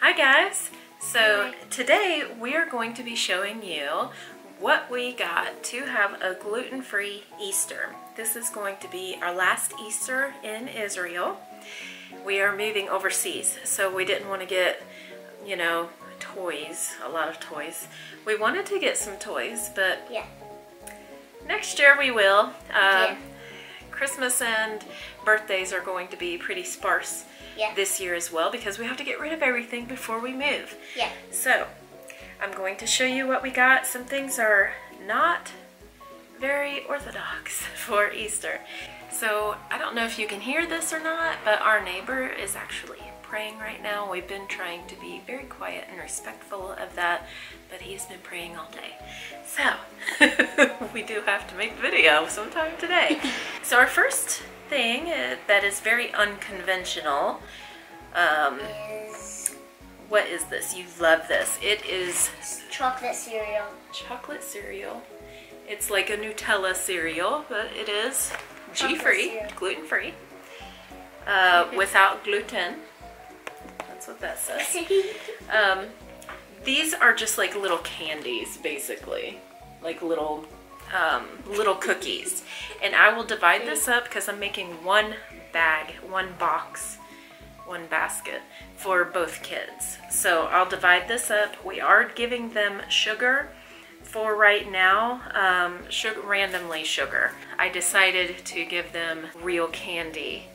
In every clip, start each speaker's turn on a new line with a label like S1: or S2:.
S1: Hi guys! So today we are going to be showing you what we got to have a gluten-free Easter. This is going to be our last Easter in Israel. We are moving overseas, so we didn't want to get, you know, toys, a lot of toys. We wanted to get some toys, but next year we will. Christmas and birthdays are going to be pretty sparse this year as well because we have to get rid of everything before we move. So I'm going to show you what we got. Some things are not very orthodox for Easter. So I don't know if you can hear this or not, but our neighbor is actually praying right now. We've been trying to be very quiet and respectful of that, but he's been praying all day. So we do have to make the video sometime today. So our first thing that is very unconventional, what is this? You love this. It is
S2: chocolate cereal.
S1: Chocolate cereal. It's like a Nutella cereal, but it is G-free, gluten-free, without gluten. That's what that says. These are just like little candies, basically, like little cookies. And I will divide this up because I'm making one bag, one box, one basket for both kids. So I'll divide this up. We are giving them sugar for right now, randomly sugar. I decided to give them real candy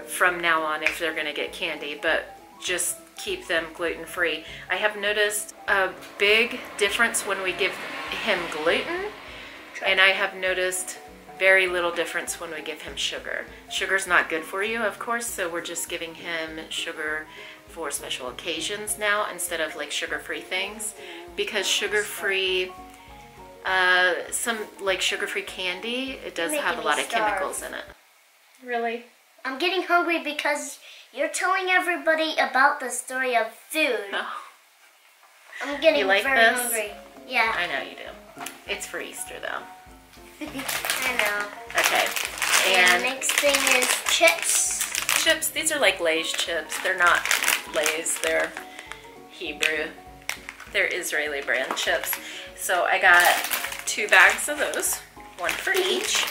S1: from now on if they're gonna get candy, but just keep them gluten-free. I have noticed a big difference when we give him gluten, and I have noticed very little difference when we give him sugar. Sugar's not good for you, of course, so we're just giving him sugar for special occasions now instead of like sugar-free things, because sugar-free, some like sugar-free candy, it does have a lot of chemicals in it. Really?
S2: I'm getting hungry because you're telling everybody about the story of food.
S1: Oh.
S2: I'm getting
S1: very
S2: hungry. Yeah.
S1: I know you do. It's for Easter though.
S2: I know.
S1: Okay.
S2: And the next thing is chips.
S1: Chips. These are like Lay's chips. They're not Lay's. They're Hebrew. They're Israeli brand chips. So I got 2 bags of those. One for each.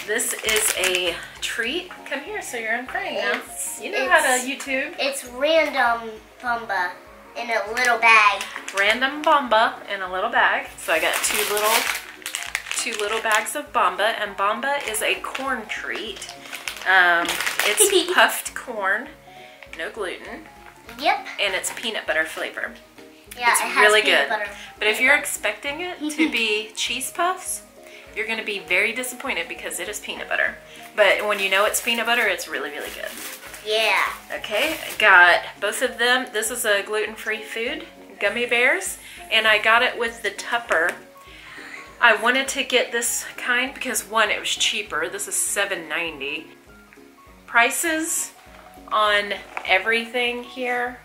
S1: This is a treat. Come here, so you're unfrying now. You know how to YouTube.
S2: It's random bomba in a little bag.
S1: Random bomba in a little bag. So I got two little bags of bomba, and bomba is a corn treat. It's puffed corn, no gluten.
S2: Yep.
S1: And it's peanut butter flavor.
S2: Yeah,
S1: it's really good. But if you're expecting it to be cheese puffs, you're going to be very disappointed because it is peanut butter. But when you know it's peanut butter, it's really, really good.
S2: Yeah.
S1: Okay, I got both of them. This is a gluten-free food, Gummy Bears, and I got it with the Tupper. I wanted to get this kind because one, it was cheaper. This is $7.90. Prices on everything here,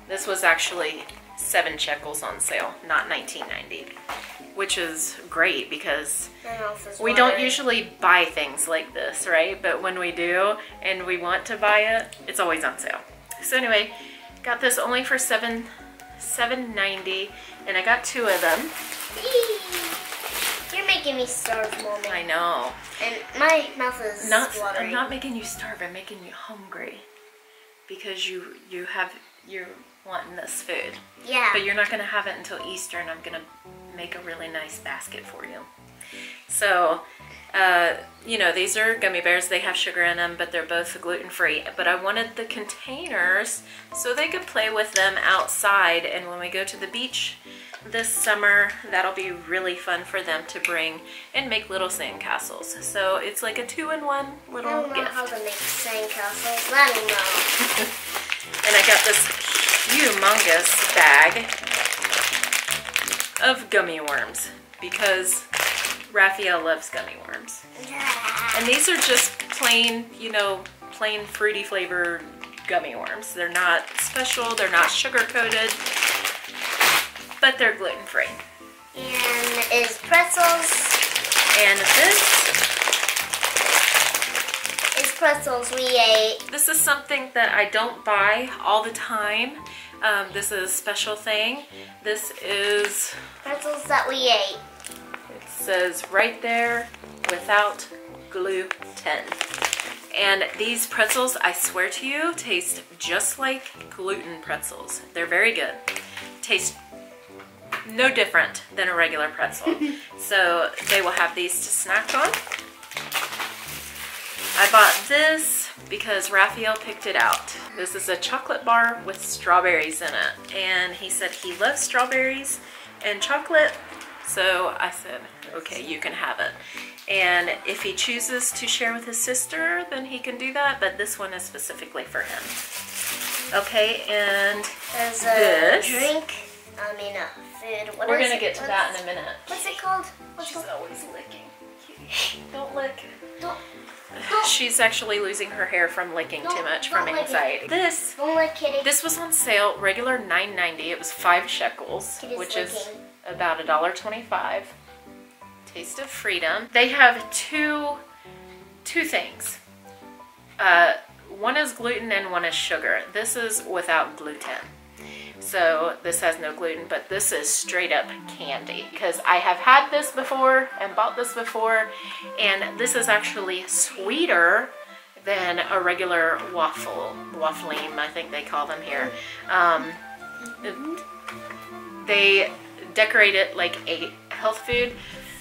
S1: this was actually 7 shekels on sale, not $19.90. Which is great because we don't usually buy things like this, right? But when we do and we want to buy it, it's always on sale. So anyway, got this only for $7.90, and I got 2 of them.
S2: You're making me starve, Mommy.
S1: I know.
S2: And my mouth is watering.
S1: I'm not making you starve. I'm making you hungry because you're wanting this food.
S2: Yeah.
S1: But you're not gonna have it until Easter, and I'm gonna make a really nice basket for you. So, you know, these are Gummy Bears. They have sugar in them, but they're both gluten-free. But I wanted the containers so they could play with them outside, and when we go to the beach this summer, that'll be really fun for them to bring and make little sandcastles. So it's like a 2-in-1 little gift.
S2: I don't know how to make sandcastles. Let me know.
S1: And I got this humongous bag of gummy worms because Raphael loves gummy worms. And these are just plain, you know, plain fruity flavored gummy worms. They're not special, they're not sugar coated, but they're gluten free.
S2: And is pretzels.
S1: And this
S2: is pretzels we ate.
S1: This is something that I don't buy all the time. This is a special thing. This is
S2: Pretzels that we ate.
S1: It says right there, without gluten. And these pretzels, I swear to you, taste just like gluten pretzels. They're very good. Taste no different than a regular pretzel. So they will have these to snack on. I bought this because Raphael picked it out. This is a chocolate bar with strawberries in it. And he said he loves strawberries and chocolate. So I said, okay, you can have it. And if he chooses to share with his sister, then he can do that. But this one is specifically for him. Okay, and
S2: there's
S1: this.
S2: Drink. I mean, food.
S1: We're going to get to that in a minute.
S2: What's it called?
S1: She's always licking. Don't lick.
S2: Don't.
S1: She's actually losing her hair from licking too much from anxiety. This was on sale, regular $9.90. It was 5 shekels, which is about $1.25. Taste of Freedom. They have two things. One is gluten and one is sugar. This is without gluten. So this has no gluten, but this is straight up candy because I have had this before and bought this before, and this is actually sweeter than a regular waffling, I think they call them here. They decorate it like a health food.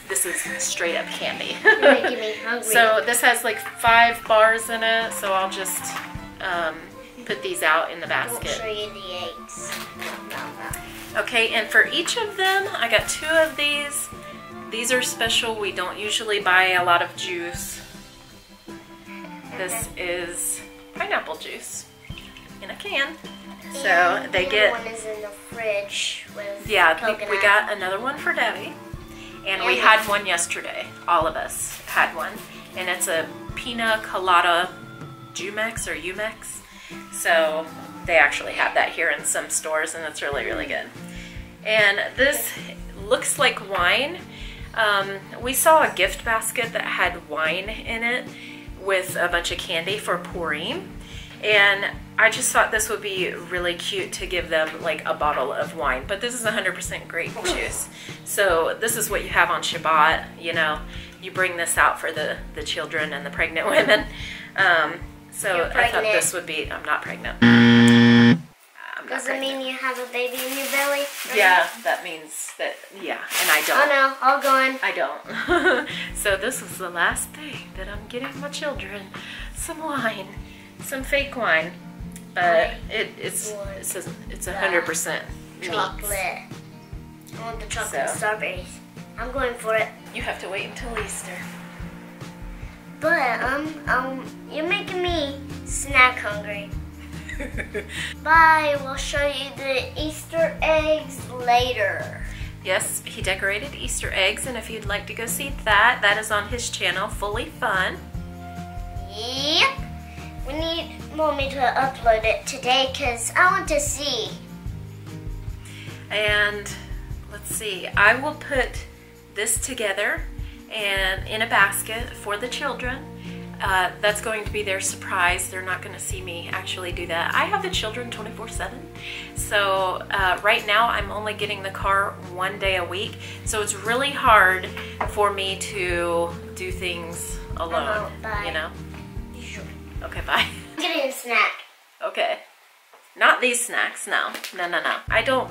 S1: This is straight up candy.
S2: You're making me hungry.
S1: So this has like 5 bars in it, so I'll just put these out in the basket.
S2: I'll show you the eggs.
S1: Okay, and for each of them, I got 2 of these. These are special. We don't usually buy a lot of juice. This is pineapple juice in a can. So they get.
S2: One is in the fridge with
S1: coconut. We got another one for Debbie, and we had one yesterday. All of us had one, and it's a Pina Colada Jumex or Umex. So they actually have that here in some stores, and it's really, really good. And this looks like wine. We saw a gift basket that had wine in it with a bunch of candy for Purim. And I just thought this would be really cute to give them like a bottle of wine. But this is 100% grape juice. So this is what you have on Shabbat. You know, you bring this out for the children and the pregnant women. So I thought this would be, I'm not pregnant.
S2: Does it mean you have a baby in your belly?
S1: Yeah, that means that, yeah, and I don't.
S2: Oh no, all gone.
S1: I don't. So this is the last thing that I'm getting my children. Some wine. Some fake wine. But it says it's 100%
S2: chocolate. I want the chocolate strawberries. I'm going for it.
S1: You have to wait until Easter.
S2: But you're making me snack hungry. Bye. We'll show you the Easter eggs later.
S1: Yes, he decorated Easter eggs, and if you'd like to go see that, that is on his channel, Fully Fun.
S2: Yep. We need Mommy to upload it today because I want to see.
S1: And let's see, I will put this together and in a basket for the children. That's going to be their surprise. They're not going to see me actually do that. I have the children 24/7. So right now I'm only getting the car 1 day a week. So it's really hard for me to do things alone, you know?
S2: Sure.
S1: Okay, bye.
S2: I'm getting a snack.
S1: Okay. Not these snacks, no. No, no, no. I don't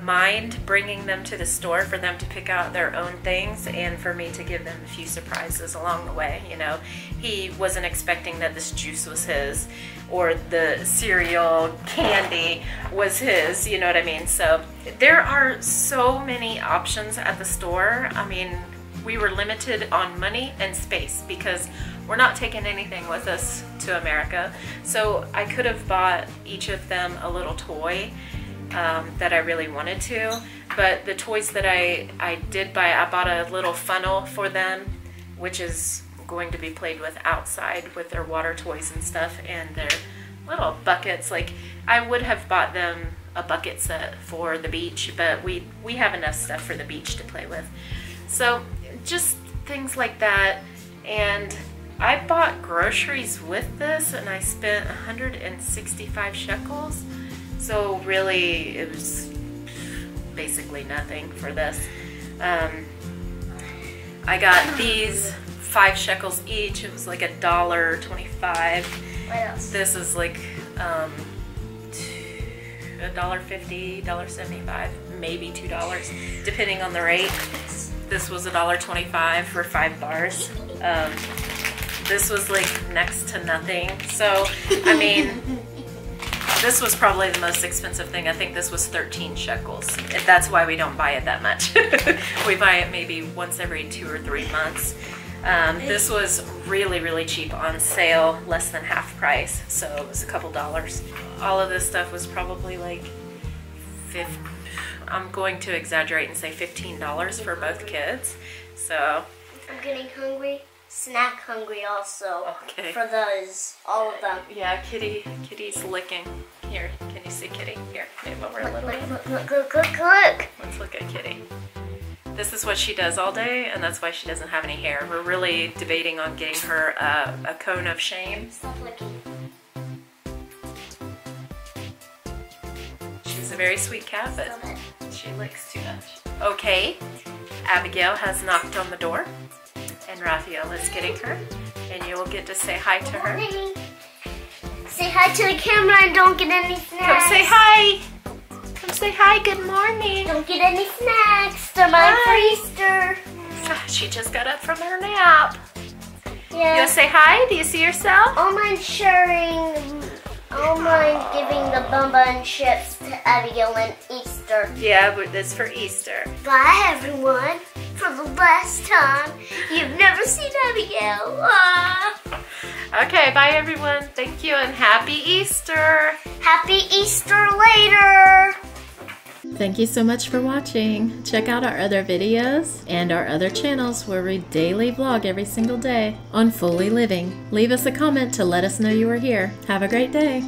S1: mind bringing them to the store for them to pick out their own things and for me to give them a few surprises along the way, you know. He wasn't expecting that this juice was his or the cereal candy was his, you know what I mean? So there are so many options at the store. I mean, we were limited on money and space because we're not taking anything with us to America. So I could have bought each of them a little toy that I really wanted to, but the toys that I did buy, I bought a little funnel for them, which is going to be played with outside with their water toys and stuff, and their little buckets. Like, I would have bought them a bucket set for the beach, but we have enough stuff for the beach to play with. So just things like that. And I bought groceries with this and I spent 165 shekels. So really it was basically nothing for this. I got these 5 shekels each. It was like $1.25.
S2: What else?
S1: This is like $1.50, $1.75, maybe $2, depending on the rate. This was $1.25 for 5 bars. This was like next to nothing. So, I mean, this was probably the most expensive thing. I think this was 13 shekels. That's why we don't buy it that much. We buy it maybe once every 2 or 3 months. This was really, really cheap on sale, less than half price. So it was a couple dollars. All of this stuff was probably like I'm going to exaggerate and say $15 for both kids. So
S2: I'm getting hungry. Snack hungry also.
S1: Okay.
S2: For those, all of them.
S1: Yeah, Kitty's licking. Here, can you see Kitty? Here, move over a little bit.
S2: Look.
S1: Let's look at Kitty. This is what she does all day, and that's why she doesn't have any hair. We're really debating on getting her a cone of shame.
S2: Stop licking.
S1: She's a very sweet cat, but she licks too much. Okay, Abigail has knocked on the door, and Raphael is getting her, and you will get to say hi to her.
S2: Say hi to the camera and don't get any snacks.
S1: Come say hi. Come say hi. Good morning.
S2: Don't get any snacks. They're mine for Easter.
S1: She just got up from her nap.
S2: Yeah.
S1: You say hi? Do you see yourself?
S2: All mine giving the bonbon chips to Abigail on Easter.
S1: Yeah, but that's for Easter.
S2: Bye, everyone. For the last time, you've never seen Abigail.
S1: Okay, bye everyone. Thank you and happy Easter.
S2: Happy Easter later.
S3: Thank you so much for watching. Check out our other videos and our other channels where we daily vlog every single day on Fully Living. Leave us a comment to let us know you were here. Have a great day.